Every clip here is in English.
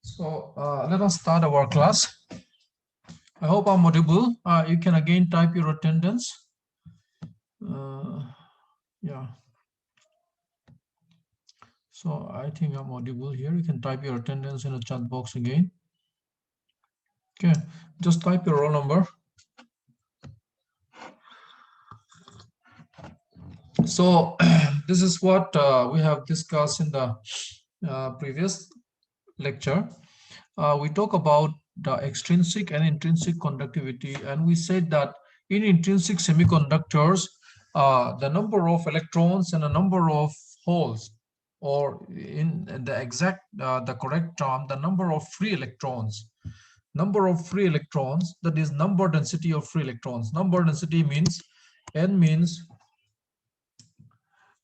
So let us start our class. I hope I'm audible. You can again type your attendance. Yeah. So I think I'm audible here. You can type your attendance in the chat box again. Okay, just type your roll number. So this is what we have discussed in the previous lecture. We talk about the extrinsic and intrinsic conductivity, and we said that in intrinsic semiconductors, the number of electrons and the number of holes, or in the exact, the correct term, the number of free electrons. Number of free electrons, that is number density of free electrons. Number density means N means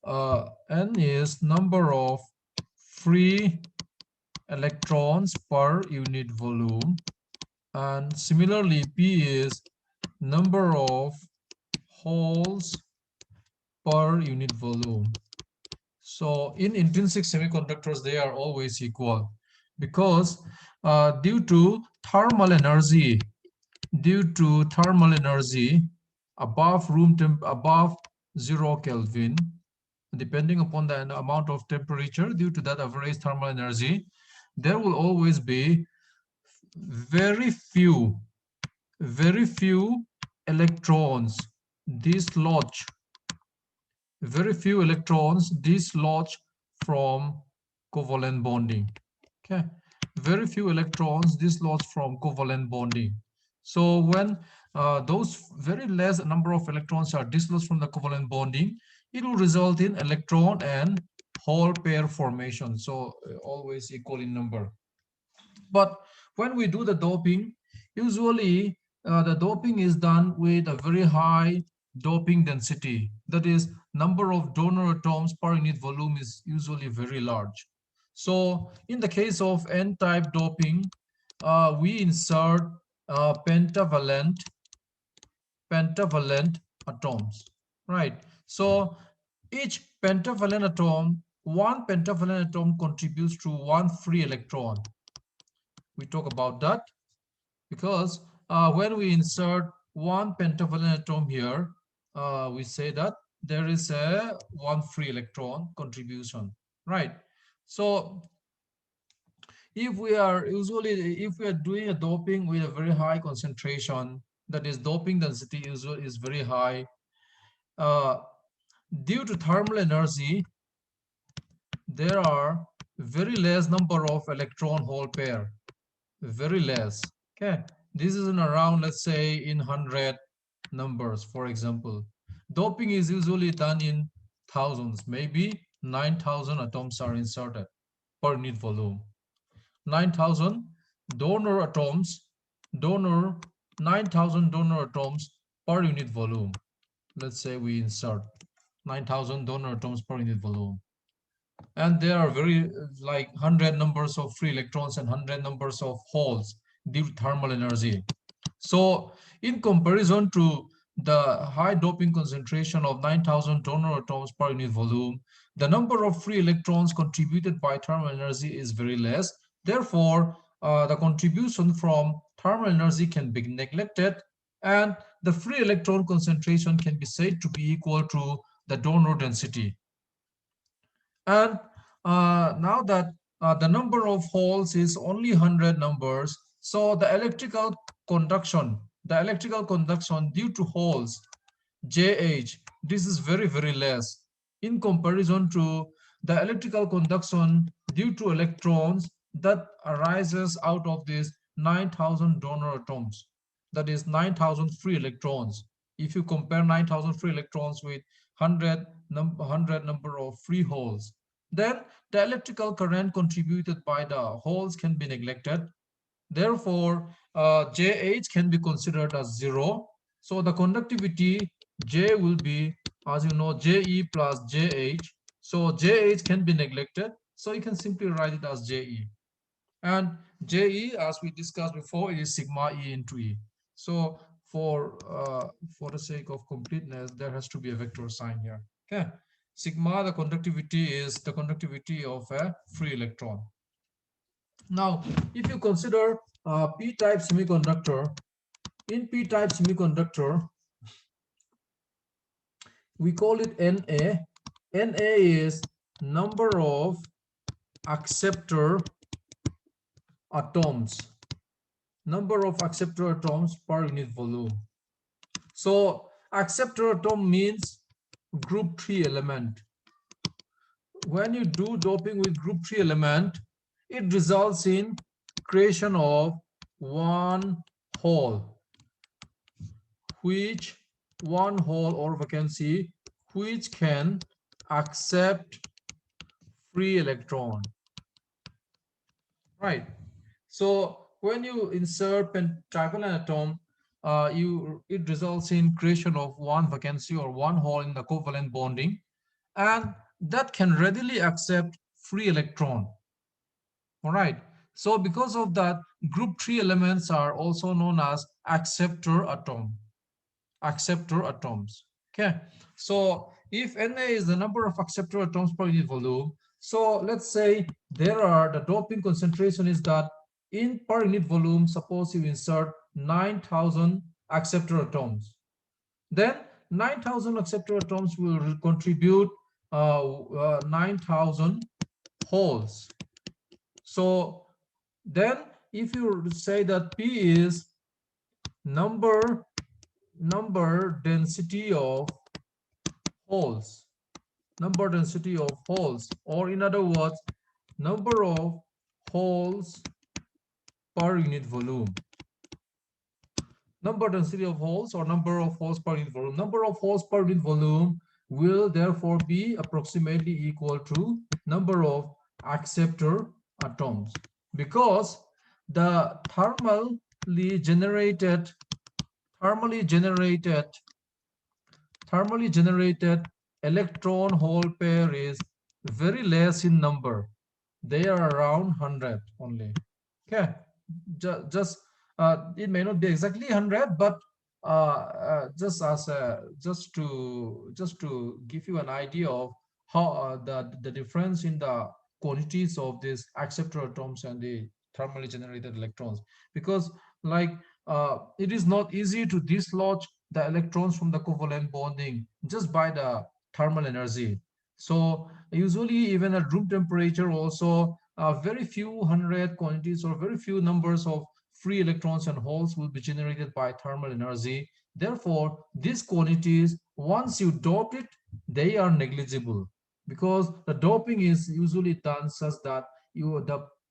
N is number of free electrons per unit volume, and similarly P is number of holes per unit volume. So in intrinsic semiconductors, they are always equal because due to thermal energy, above above 0 Kelvin, depending upon the amount of temperature, due to that average thermal energy, there will always be very few electrons dislodge, from covalent bonding. Okay, very few electrons dislodge from covalent bonding. So when those very less number of electrons are dislodged from the covalent bonding, it will result in electron and hole pair formation. So always equal in number. But when we do the doping, usually the doping is done with a very high doping density. That is, number of donor atoms per unit volume is usually very large. So in the case of N-type doping, we insert pentavalent atoms, right? So each pentavalent atom, one pentavalent atom contributes to one free electron. We talk about that because when we insert one pentavalent atom here, we say that there is a one free electron contribution, right? So if we are doing a doping with a very high concentration, that is doping density usually is very high, uh, due to thermal energy, there are very less number of electron hole pair, very less. Okay, this is in around, let's say, in 100 numbers. For example, doping is usually done in thousands, maybe 9,000 atoms are inserted per unit volume. 9,000 donor atoms, 9,000 donor atoms per unit volume. Let's say we insert 9,000 donor atoms per unit volume, and there are very like 100 numbers of free electrons and 100 numbers of holes due to thermal energy. So in comparison to the high doping concentration of 9,000 donor atoms per unit volume, the number of free electrons contributed by thermal energy is very less. Therefore, the contribution from thermal energy can be neglected, and the free electron concentration can be said to be equal to the donor density. And now that the number of holes is only 100 numbers, so the electrical conduction due to holes, JH, this is very, very less in comparison to the electrical conduction due to electrons that arises out of these 9,000 donor atoms. That is 9,000 free electrons. If you compare 9,000 free electrons with 100 number of free holes, then the electrical current contributed by the holes can be neglected. Therefore, JH can be considered as 0. So the conductivity J will be, as you know, JE plus JH. So JH can be neglected. So you can simply write it as JE. And JE, as we discussed before, it is sigma E into E. So for the sake of completeness, there has to be a vector sign here. Okay. Sigma, the conductivity is the conductivity of a free electron. Now, if you consider p-type semiconductor, in p-type semiconductor, we call it Na. Na is number of acceptor atoms, number of acceptor atoms per unit volume. So acceptor atom means group 3 element. When you do doping with group 3 element, it results in creation of one hole, which one hole or vacancy which can accept free electron, right? So when you insert pentavalent atom, it results in creation of one vacancy or one hole in the covalent bonding, and that can readily accept free electron. All right. So because of that, group 3 elements are also known as acceptor atom, acceptor atoms. Okay. So if Na is the number of acceptor atoms per unit volume, so let's say there are the doping concentration is that in per unit volume, suppose you insert 9,000 acceptor atoms, then 9,000 acceptor atoms will contribute 9,000 holes. So then if you say that P is number density of holes, number density of holes, or in other words, number of holes per unit volume. Number density of holes or number of holes per unit volume. Number of holes per unit volume will therefore be approximately equal to number of acceptor atoms, because the thermally generated electron hole pair is very less in number. They are around 100 only. Okay, just it may not be exactly 100, but just to give you an idea of how the difference in the quantities of these acceptor atoms and the thermally generated electrons, because like it is not easy to dislodge the electrons from the covalent bonding just by the thermal energy. So usually even at room temperature also, very few hundred quantities or very few numbers of free electrons and holes will be generated by thermal energy. Therefore, these quantities, once you dope it, they are negligible, because the doping is usually done such that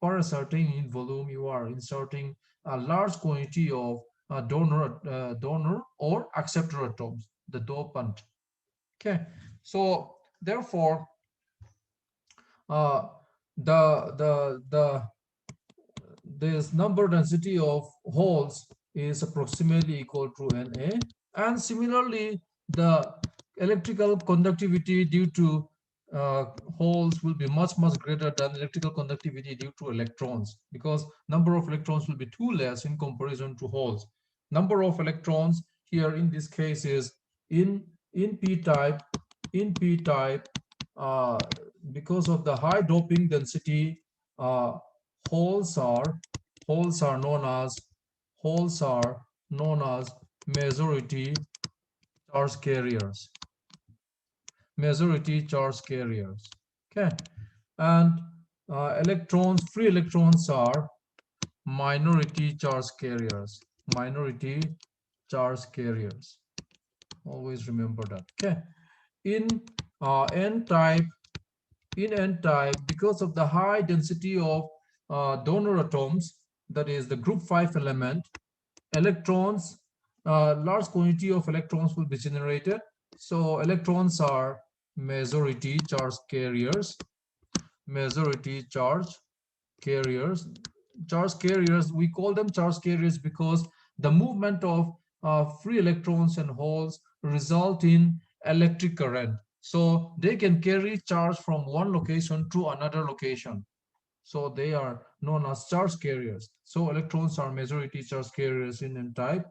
per a certain unit volume you are inserting a large quantity of donor or acceptor atoms, the dopant. Okay, so therefore, uh, the this number density of holes is approximately equal to Na, and similarly the electrical conductivity due to holes will be much greater than electrical conductivity due to electrons, because number of electrons will be too less in comparison to holes. Number of electrons here in this case is in p-type, in p-type, uh, because of the high doping density, uh, holes are holes are known as holes are known as majority charge carriers, majority charge carriers. Okay, and electrons, free electrons are minority charge carriers, minority charge carriers. Always remember that. Okay, in n-type, in n-type, because of the high density of donor atoms, that is the group 5 element, electrons, large quantity of electrons will be generated. So electrons are majority charge carriers, majority charge carriers. Charge carriers, we call them charge carriers because the movement of free electrons and holes result in electric current. So they can carry charge from one location to another location. So they are known as charge carriers. So electrons are majority charge carriers in n-type,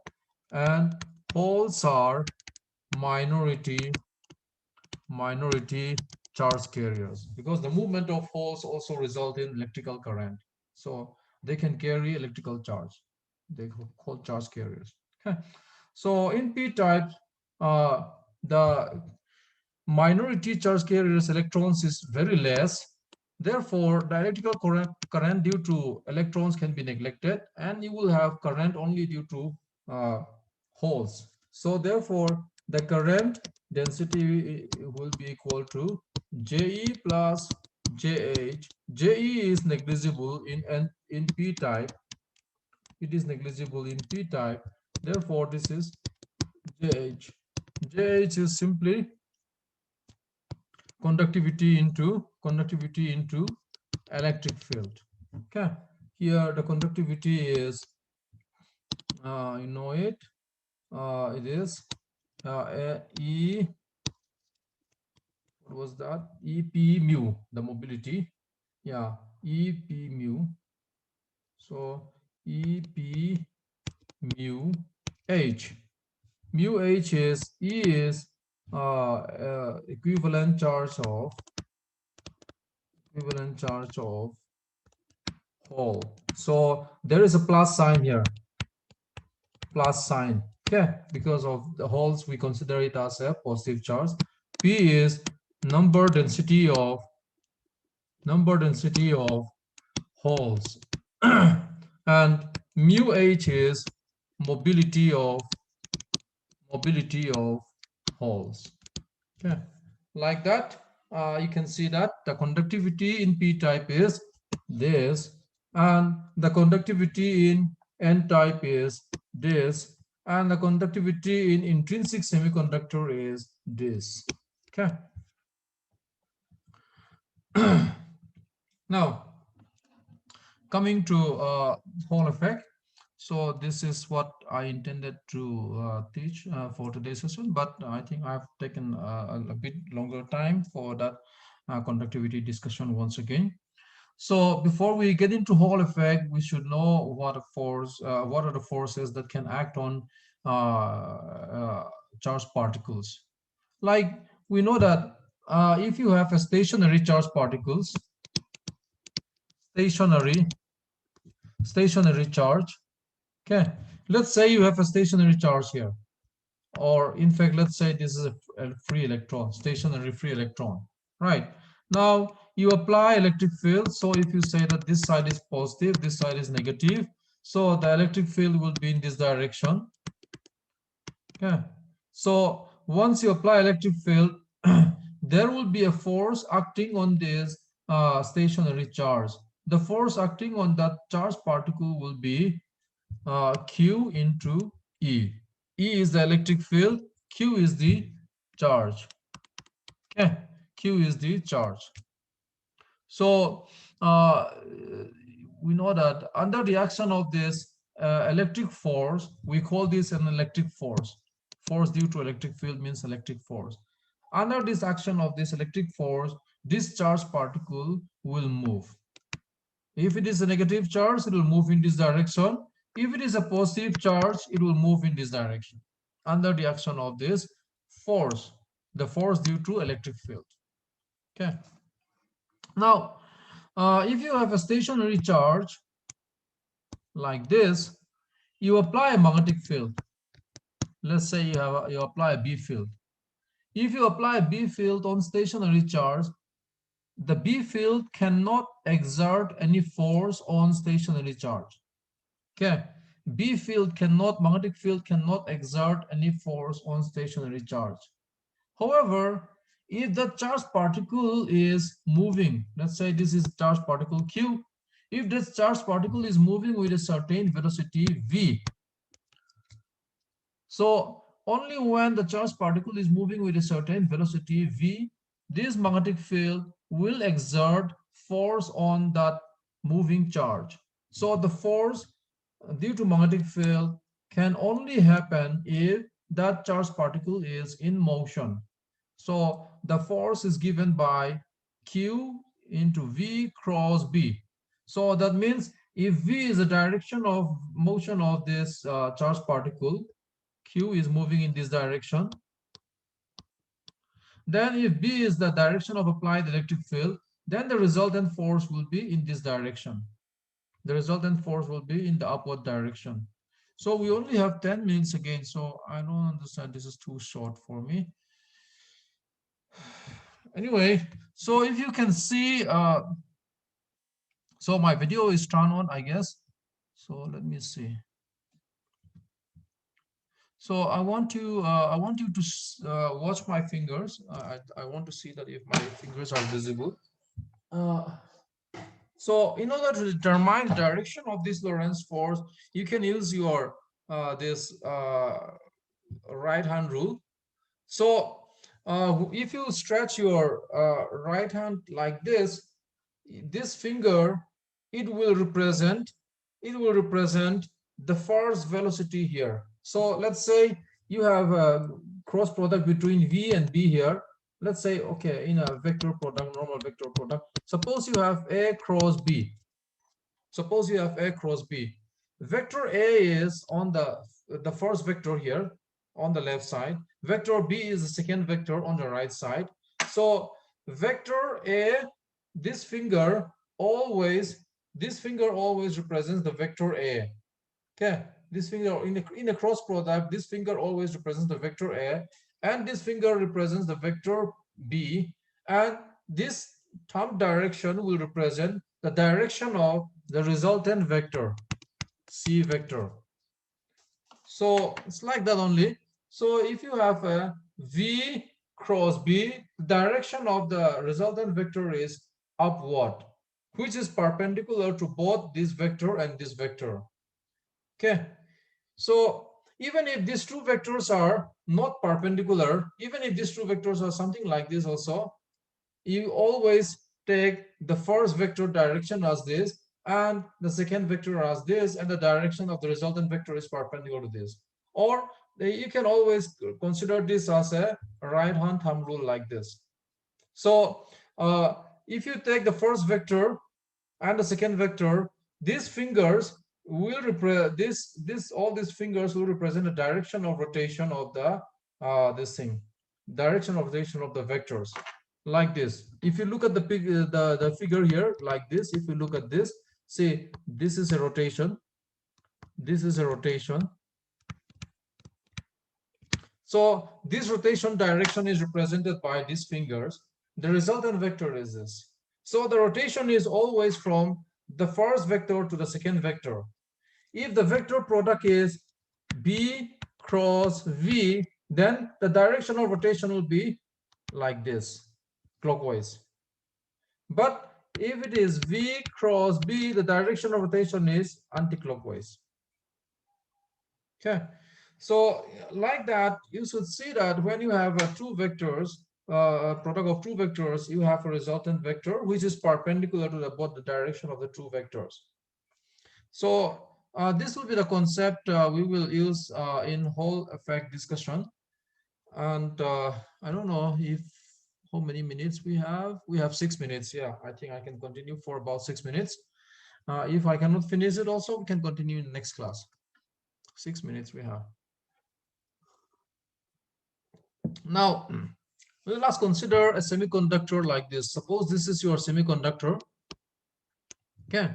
and holes are minority charge carriers, because the movement of holes also result in electrical current. So they can carry electrical charge. They call charge carriers. Okay. So in p-type, the minority charge carriers electrons is very less. Therefore, the electrical current due to electrons can be neglected, and you will have current only due to uh, holes. So therefore, the current density will be equal to Je plus Jh. Je is negligible in p-type. It is negligible in p-type. Therefore, this is Jh. Jh is simply conductivity into electric field. Okay, here the conductivity is you know it, it is e, what was that, ep mu, the mobility, yeah, ep mu. So ep mu h, mu h is e is equivalent charge of whole. So there is a plus sign here, plus sign. Okay, because of the holes, we consider it as a positive charge. P is number density of holes, and mu h is mobility of holes. Okay, like that, you can see that the conductivity in p-type is this, and the conductivity in n-type is this, and the conductivity in intrinsic semiconductor is this. Okay. Now, coming to Hall effect. So this is what I intended to teach for today's session, but I think I've taken a bit longer time for that conductivity discussion once again. So before we get into Hall effect, we should know what are the forces that can act on charged particles. Like, we know that if you have a stationary charged particles, stationary charge. Okay, let's say you have a stationary charge here, or in fact, let's say this is a free electron, stationary free electron, right? Now you apply electric field. So if you say that this side is positive, this side is negative, so the electric field will be in this direction. Okay, so once you apply electric field, there will be a force acting on this stationary charge. The force acting on that charged particle will be Q into E. E is the electric field, Q is the charge. Okay, Q is the charge. So we know that under the action of this electric force, we call this an electric force. Force due to electric field means electric force. Under this action of this electric force, this charged particle will move. If it is a negative charge, it will move in this direction. If it is a positive charge, it will move in this direction under the action of this force, the force due to electric field. Okay. Now, if you have a stationary charge like this, you apply a magnetic field. Let's say you apply a B field. If you apply a B field on stationary charge, the B field cannot exert any force on stationary charge. Okay, magnetic field cannot exert any force on stationary charge. However, if the charged particle is moving, let's say this is charged particle Q, if this charged particle is moving with a certain velocity V, so only when the charged particle is moving with a certain velocity V, this magnetic field will exert force on that moving charge. So the force due to magnetic field can only happen if that charged particle is in motion. So the force is given by Q into V cross B. So that means if v is the direction of motion of this charged particle, q is moving in this direction, then if b is the direction of applied electric field, then the resultant force will be in this direction. The resultant force will be in the upward direction. So we only have 10 minutes again, so I don't understand, this is too short for me. Anyway, so if you can see, so my video is turned on, I guess. So let me see. So I want you to watch my fingers. I want to see that if my fingers are visible. Uh, so in order to determine the direction of this Lorentz force, you can use your this right hand rule. So if you stretch your right hand like this finger, it will represent the force velocity here. So let's say you have a cross product between v and b here. Let's say, okay, in a vector product, normal vector product, suppose you have a cross b. Suppose you have a cross b. Vector a is on the first vector here on the left side. Vector b is the second vector on the right side. So vector a, this finger always represents the vector a. Okay, this finger in a cross product, this finger always represents the vector a, and this finger represents the vector b, and this thumb direction will represent the direction of the resultant vector, c vector. So it's like that only. So if you have a v cross b, the direction of the resultant vector is upward, which is perpendicular to both this vector and this vector. Okay, so even if these two vectors are not perpendicular, even if these two vectors are something like this also, you always take the first vector direction as this and the second vector as this, and the direction of the resultant vector is perpendicular to this. Or you can always consider this as a right hand thumb rule like this. So if you take the first vector and the second vector, these fingers will represent all these fingers will represent the direction of rotation of the direction of rotation of the vectors, like this. If you look at the figure here like this, if you look at this, see, this is a rotation, this is a rotation. So this rotation direction is represented by these fingers. The resultant vector is this. So the rotation is always from the first vector to the second vector. If the vector product is b cross v, then the direction of rotation will be like this, clockwise. But if it is v cross b, the direction of rotation is anti-clockwise. Okay, so like that, you should see that when you have two vectors, product of two vectors, you have a resultant vector which is perpendicular to both the direction of the two vectors. So this will be the concept we will use in Hall effect discussion. And I don't know if how many minutes we have. We have 6 minutes. Yeah, I think I can continue for about 6 minutes. If I cannot finish it also, we can continue in the next class. 6 minutes we have. Now, let's consider a semiconductor like this. Suppose this is your semiconductor. Okay.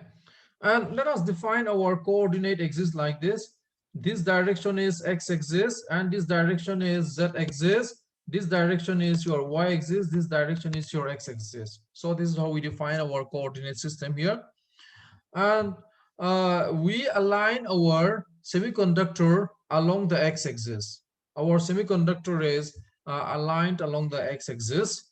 And let us define our coordinate axis like this. This direction is x-axis and this direction is z-axis. This direction is your y-axis. This direction is your x-axis. So this is how we define our coordinate system here. And we align our semiconductor along the x-axis. Our semiconductor is aligned along the x-axis.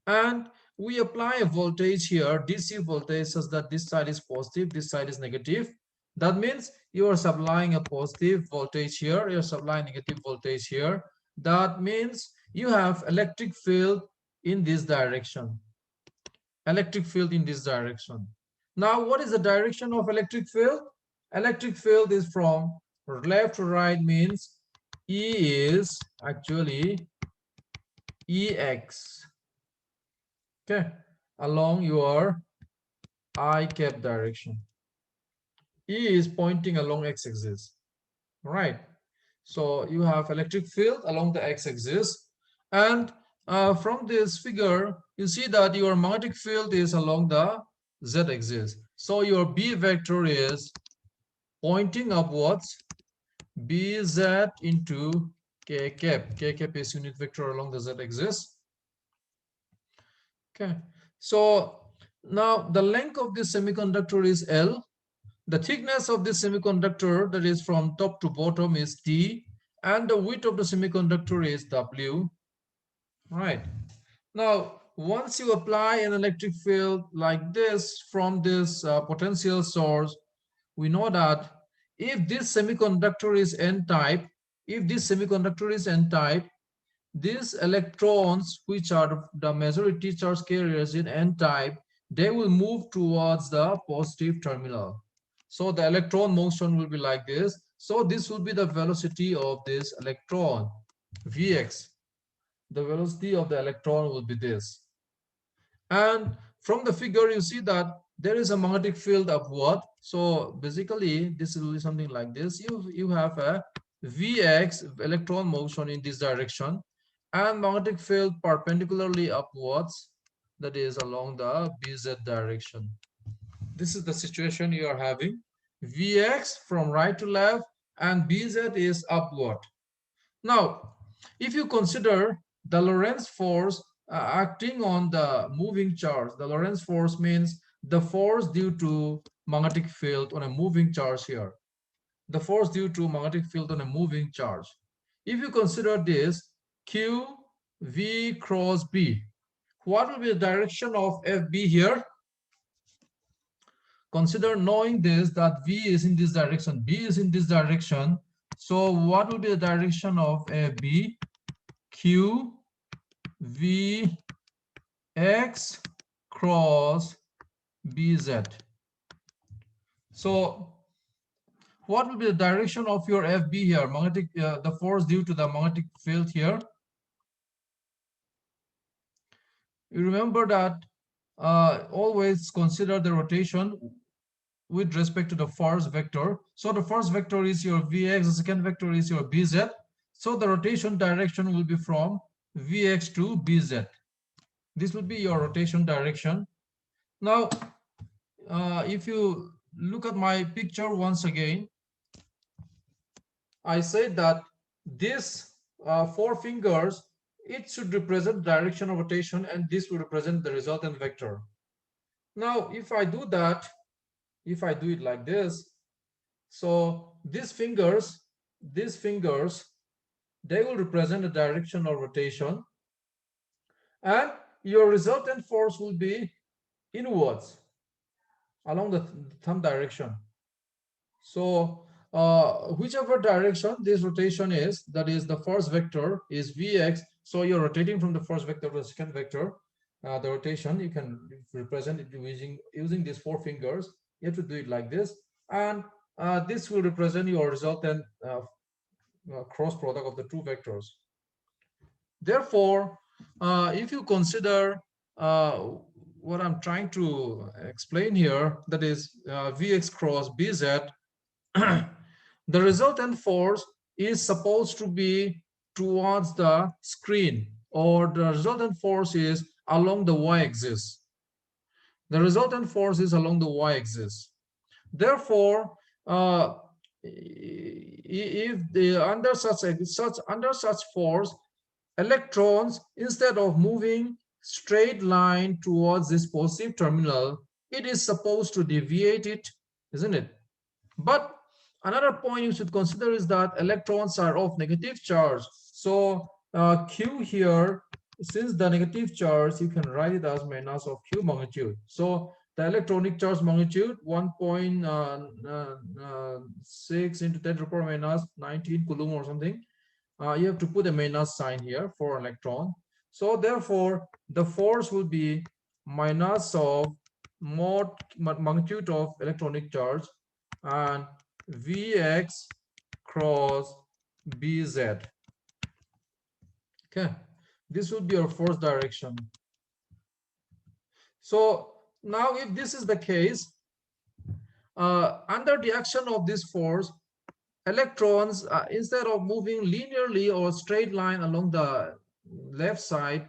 And we apply a voltage here, DC voltage, such that this side is positive, this side is negative. That means you are supplying a positive voltage here, you are supplying negative voltage here. That means you have electric field in this direction. Electric field in this direction. Now, what is the direction of electric field? Electric field is from left to right, means E is actually EX. Okay, along your I cap direction. E is pointing along x-axis, right? So you have electric field along the x-axis, and from this figure, you see that your magnetic field is along the z-axis. So your B vector is pointing upwards, Bz into k cap. K cap is unit vector along the z-axis. Okay. So now the length of this semiconductor is L. The thickness of this semiconductor, that is from top to bottom, is T, and the width of the semiconductor is W. Right. Now, once you apply an electric field like this from this potential source, we know that if this semiconductor is n-type, these electrons, which are the majority charge carriers in n-type, they will move towards the positive terminal. So the electron motion will be like this. So this will be the velocity of this electron, Vx. The velocity of the electron will be this. And from the figure, you see that there is a magnetic field upward. So basically, this will be something like this. You have a Vx electron motion in this direction and magnetic field perpendicularly upwards, that is along the Bz direction. This is the situation you are having. Vx from right to left and Bz is upward. Now, if you consider the Lorentz force acting on the moving charge, the Lorentz force means the force due to magnetic field on a moving charge here. The force due to magnetic field on a moving charge. If you consider this Q V cross B, what will be the direction of FB here? Consider knowing this, that V is in this direction, B is in this direction. So what will be the direction of FB? Q V X cross BZ. So what will be the direction of your FB here, magnetic, the force due to the magnetic field here? You remember that always consider the rotation with respect to the first vector. So the first vector is your Vx, the second vector is your Bz. So the rotation direction will be from Vx to Bz. This will be your rotation direction. Now, if you look at my picture once again, I said that this four fingers, it should represent direction of rotation, and this will represent the resultant vector. Now, if I do that, if I do it like this, so these fingers, they will represent the direction of rotation, and your resultant force will be inwards along the thumb direction. So whichever direction this rotation is, that is the first vector is Vx. So you're rotating from the first vector to the second vector. The rotation, you can represent it using these four fingers. You have to do it like this, and this will represent your resultant cross product of the two vectors. Therefore, if you consider what I'm trying to explain here, that is Vx cross Bz, the resultant force is supposed to be towards the screen, or the resultant force is along the y-axis. The resultant force is along the y-axis. Therefore, if under such force, electrons, instead of moving straight line towards this positive terminal, it is supposed to deviate it, isn't it? But another point you should consider is that electrons are of negative charge. So Q here, since the negative charge, you can write it as minus of Q magnitude. So the electronic charge magnitude 1.6 into 10 to the power minus 19 coulomb or something. You have to put a minus sign here for electron. So therefore, the force will be minus of magnitude of electronic charge and Vx cross Bz. Okay, this would be our force direction. So Now, if this is the case, under the action of this force, electrons, instead of moving linearly or straight line along the left side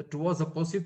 towards the positive